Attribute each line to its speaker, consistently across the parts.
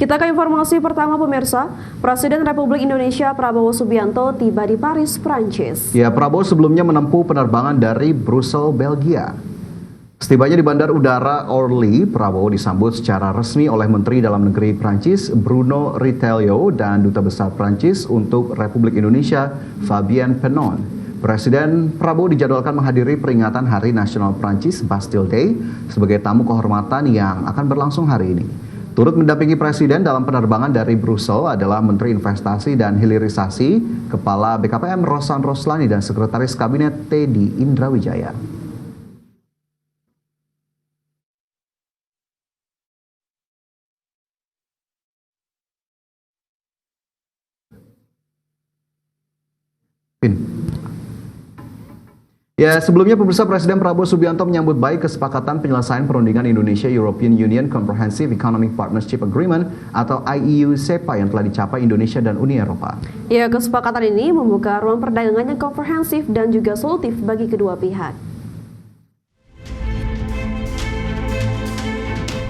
Speaker 1: Kita ke informasi pertama pemirsa, Presiden Republik Indonesia Prabowo Subianto tiba di Paris, Prancis.
Speaker 2: Ya, Prabowo sebelumnya menempuh penerbangan dari Brussel, Belgia. Setibanya di Bandar Udara Orly, Prabowo disambut secara resmi oleh Menteri Dalam Negeri Prancis Bruno Retailleau dan Duta Besar Prancis untuk Republik Indonesia Fabien Penon. Presiden Prabowo dijadwalkan menghadiri peringatan Hari Nasional Prancis Bastille Day sebagai tamu kehormatan yang akan berlangsung hari ini. Turut mendampingi Presiden dalam penerbangan dari Brussel adalah Menteri Investasi dan Hilirisasi, Kepala BKPM Rosan Roslani dan Sekretaris Kabinet Teddy Indrawijaya. Ya, sebelumnya pemirsa, Presiden Prabowo Subianto menyambut baik kesepakatan penyelesaian perundingan Indonesia-European Union Comprehensive Economic Partnership Agreement atau IEU-SEPA yang telah dicapai Indonesia dan Uni Eropa.
Speaker 1: Ya, kesepakatan ini membuka ruang perdagangan yang komprehensif dan juga solutif bagi kedua pihak.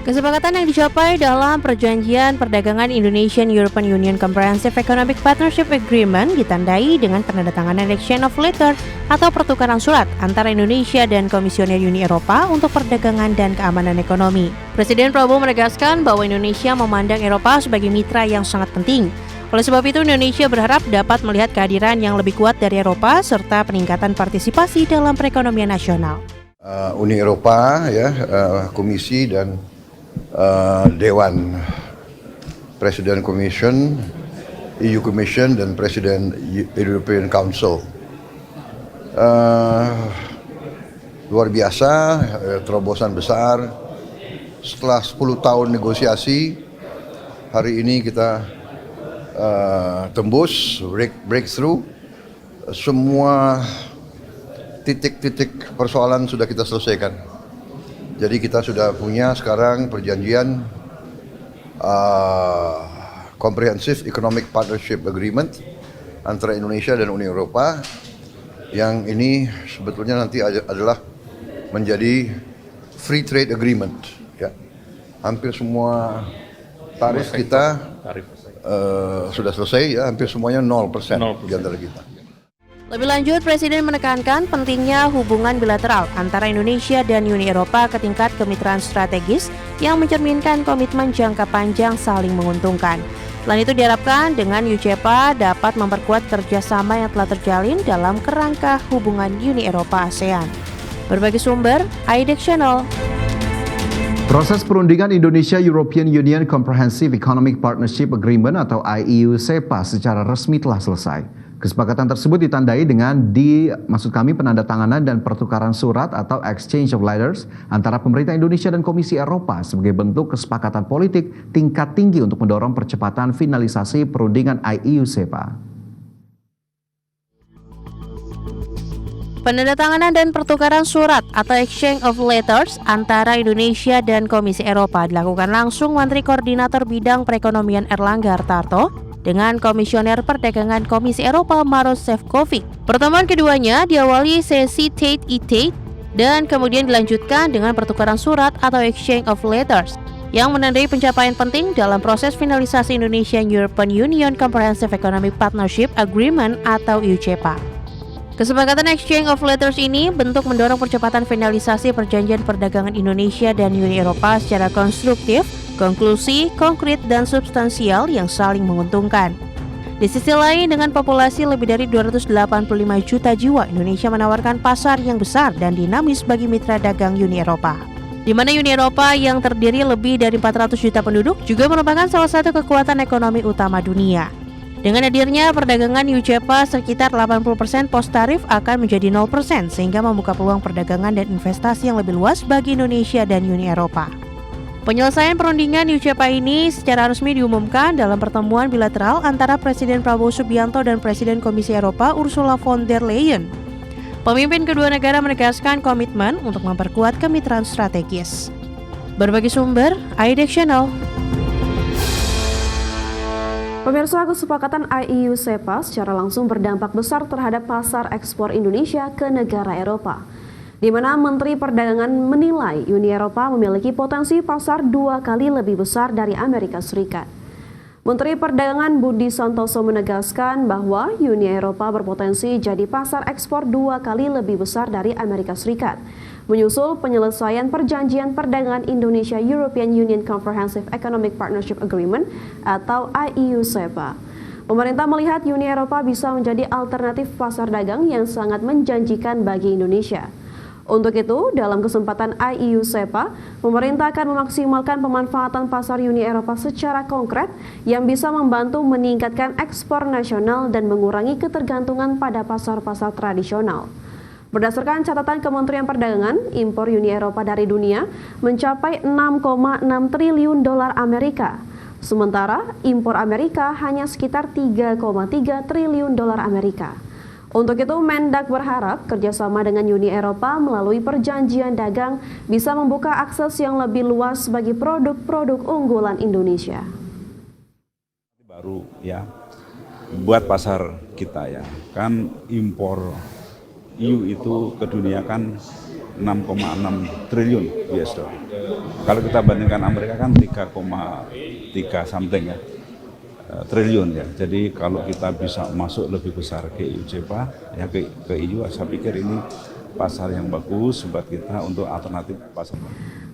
Speaker 3: Kesepakatan yang dicapai dalam Perjanjian Perdagangan Indonesian-European Union Comprehensive Economic Partnership Agreement ditandai dengan penandatanganan Exchange of Letter atau pertukaran surat antara Indonesia dan Komisioner Uni Eropa untuk perdagangan dan keamanan ekonomi. Presiden Prabowo menegaskan bahwa Indonesia memandang Eropa sebagai mitra yang sangat penting. Oleh sebab itu, Indonesia berharap dapat melihat kehadiran yang lebih kuat dari Eropa serta peningkatan partisipasi dalam perekonomian nasional.
Speaker 4: Uni Eropa, Komisi dan Dewan Presiden Commission, EU Commission dan Presiden European Council. Luar biasa, terobosan besar. Setelah 10 tahun negosiasi, hari ini kita tembus, breakthrough. Semua titik-titik persoalan sudah kita selesaikan. Jadi kita sudah punya sekarang perjanjian Comprehensive Economic Partnership Agreement antara Indonesia dan Uni Eropa, yang ini sebetulnya nanti adalah menjadi free trade agreement. Ya. Hampir semua tarif kita sudah selesai, ya, hampir semuanya 0% di antara kita.
Speaker 3: Lebih lanjut, Presiden menekankan pentingnya hubungan bilateral antara Indonesia dan Uni Eropa ke tingkat kemitraan strategis yang mencerminkan komitmen jangka panjang saling menguntungkan. Selain itu diharapkan dengan IEU-SEPA dapat memperkuat kerjasama yang telah terjalin dalam kerangka hubungan Uni Eropa-ASEAN. Berbagai sumber, IDEX Channel.
Speaker 2: Proses perundingan Indonesia-European Union Comprehensive Economic Partnership Agreement atau IEU-SEPA secara resmi telah selesai. Kesepakatan tersebut ditandai dengan penandatanganan dan pertukaran surat atau exchange of letters antara pemerintah Indonesia dan Komisi Eropa sebagai bentuk kesepakatan politik tingkat tinggi untuk mendorong percepatan finalisasi perundingan IEU-SEPA.
Speaker 3: Penandatanganan dan pertukaran surat atau exchange of letters antara Indonesia dan Komisi Eropa dilakukan langsung Menteri Koordinator Bidang Perekonomian Erlangga Hartarto dengan Komisioner Perdagangan Komisi Eropa Maroš Šefčovič. Pertemuan keduanya diawali sesi Tate-Tate dan kemudian dilanjutkan dengan pertukaran surat atau exchange of letters yang menandai pencapaian penting dalam proses finalisasi Indonesia-European Union Comprehensive Economic Partnership Agreement atau IEU-SEPA. Kesepakatan exchange of letters ini bentuk mendorong percepatan finalisasi perjanjian perdagangan Indonesia dan Uni Eropa secara konstruktif, konklusi, konkret, dan substansial yang saling menguntungkan. Di sisi lain, dengan populasi lebih dari 285 juta jiwa, Indonesia menawarkan pasar yang besar dan dinamis bagi mitra dagang Uni Eropa. Di mana Uni Eropa yang terdiri lebih dari 400 juta penduduk juga merupakan salah satu kekuatan ekonomi utama dunia. Dengan hadirnya perdagangan IEU-SEPA, sekitar 80% pos tarif akan menjadi 0% sehingga membuka peluang perdagangan dan investasi yang lebih luas bagi Indonesia dan Uni Eropa. Penyelesaian perundingan IEU-SEPA ini secara resmi diumumkan dalam pertemuan bilateral antara Presiden Prabowo Subianto dan Presiden Komisi Eropa Ursula von der Leyen. Pemimpin kedua negara menegaskan komitmen untuk memperkuat kemitraan strategis. Berbagai sumber, IDEX Channel.
Speaker 1: Pemirsa, kesepakatan IEU-SEPA secara langsung berdampak besar terhadap pasar ekspor Indonesia ke negara Eropa, di mana Menteri Perdagangan menilai Uni Eropa memiliki potensi pasar 2 kali lebih besar dari Amerika Serikat. Menteri Perdagangan Budi Santoso menegaskan bahwa Uni Eropa berpotensi jadi pasar ekspor 2 kali lebih besar dari Amerika Serikat, menyusul penyelesaian perjanjian perdagangan Indonesia-European Union Comprehensive Economic Partnership Agreement atau IEU-SEPA. Pemerintah melihat Uni Eropa bisa menjadi alternatif pasar dagang yang sangat menjanjikan bagi Indonesia. Untuk itu, dalam kesempatan IEU-SEPA, pemerintah akan memaksimalkan pemanfaatan pasar Uni Eropa secara konkret yang bisa membantu meningkatkan ekspor nasional dan mengurangi ketergantungan pada pasar-pasar tradisional. Berdasarkan catatan Kementerian Perdagangan, impor Uni Eropa dari dunia mencapai 6,6 triliun dolar Amerika. Sementara impor Amerika hanya sekitar 3,3 triliun dolar Amerika. Untuk itu, Mendak berharap kerjasama dengan Uni Eropa melalui perjanjian dagang bisa membuka akses yang lebih luas bagi produk-produk unggulan Indonesia.
Speaker 5: Baru ya, buat pasar kita ya, kan impor EU itu ke dunia kan 6,6 triliun US dollar. Kalau kita bandingkan Amerika kan 3,3 something ya. Triliun ya. Jadi kalau kita bisa masuk lebih besar ke EU-SEPA ya ke EU, saya pikir ini pasar yang bagus buat kita untuk alternatif pasar.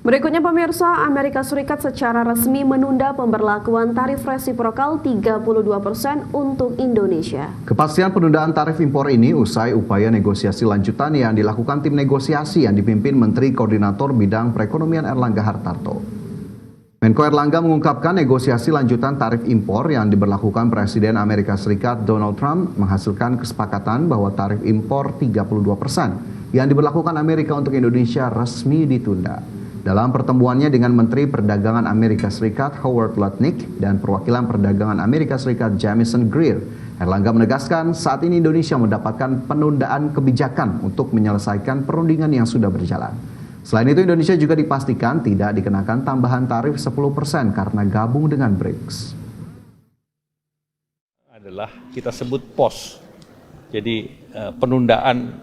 Speaker 1: Berikutnya pemirsa, Amerika Serikat secara resmi menunda pemberlakuan tarif resiprokal 32% untuk Indonesia.
Speaker 2: Kepastian penundaan tarif impor ini usai upaya negosiasi lanjutan yang dilakukan tim negosiasi yang dipimpin Menteri Koordinator Bidang Perekonomian Erlangga Hartarto. Menko Erlangga mengungkapkan negosiasi lanjutan tarif impor yang diberlakukan Presiden Amerika Serikat Donald Trump menghasilkan kesepakatan bahwa tarif impor 32% yang diberlakukan Amerika untuk Indonesia resmi ditunda. Dalam pertemuannya dengan Menteri Perdagangan Amerika Serikat Howard Lutnick dan perwakilan perdagangan Amerika Serikat Jamieson Greer, Erlangga menegaskan saat ini Indonesia mendapatkan penundaan kebijakan untuk menyelesaikan perundingan yang sudah berjalan. Selain itu, Indonesia juga dipastikan tidak dikenakan tambahan tarif 10% karena gabung dengan BRICS.
Speaker 6: Adalah kita sebut POS, jadi penundaan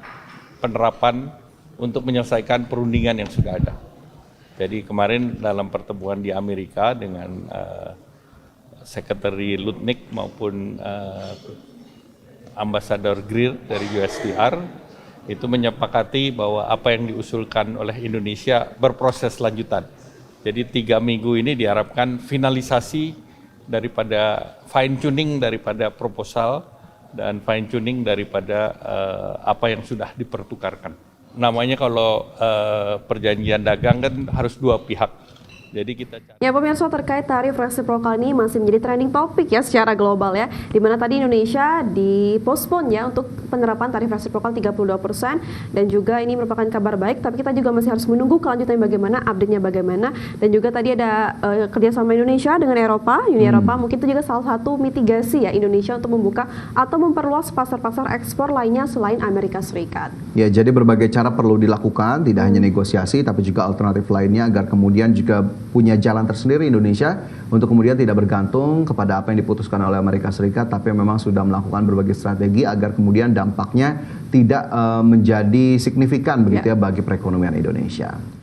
Speaker 6: penerapan untuk menyelesaikan perundingan yang sudah ada. Jadi kemarin dalam pertemuan di Amerika dengan Sekretari Lutnick maupun Ambasador Greer dari USTR, itu menyepakati bahwa apa yang diusulkan oleh Indonesia berproses lanjutan. Jadi 3 minggu ini diharapkan finalisasi daripada fine tuning daripada proposal dan fine tuning daripada apa yang sudah dipertukarkan. Namanya kalau perjanjian dagang kan harus 2 pihak. Jadi kita
Speaker 1: ya pemirsa, terkait tarif resiprokal ini masih menjadi trending topik ya secara global ya, di mana tadi Indonesia dipospon ya untuk penerapan tarif resiprokal 32% dan juga ini merupakan kabar baik, tapi kita juga masih harus menunggu kelanjutannya bagaimana, update-nya bagaimana, dan juga tadi ada kerjasama Indonesia dengan Eropa, Uni Eropa, mungkin itu juga salah satu mitigasi ya Indonesia untuk membuka atau memperluas pasar-pasar ekspor lainnya selain Amerika Serikat.
Speaker 2: Ya, jadi berbagai cara perlu dilakukan, tidak hanya negosiasi tapi juga alternatif lainnya agar kemudian juga punya jalan tersendiri Indonesia untuk kemudian tidak bergantung kepada apa yang diputuskan oleh Amerika Serikat, tapi memang sudah melakukan berbagai strategi agar kemudian dampaknya tidak menjadi signifikan begitu ya bagi perekonomian Indonesia.